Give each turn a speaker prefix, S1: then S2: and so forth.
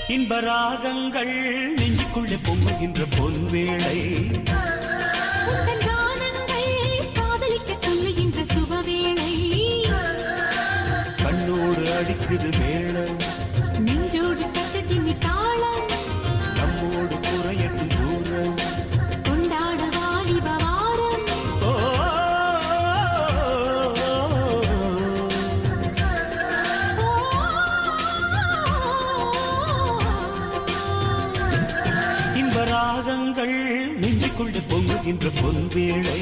S1: இன்ப ராகங்கள் நெஞ்சுக்குள்ளே பொங்குகின்ற பொன்வேளை
S2: உந்தன் கானங்கள் காதலிக்க துள்ளுகின்ற சுபவேளை
S1: கண்ணோடு அடிக்குது மேளம்
S2: நெஞ்சோடு தட்டு திம்மி தாளம்
S1: நம்மோடு குறையட்டும் தூரம்
S2: கொண்டாட வாலிப வாரம்
S1: ஓ, இன்ப ராகங்கள் நெஞ்சுக்குள்ளே பொங்குகின்ற பொன்வேளை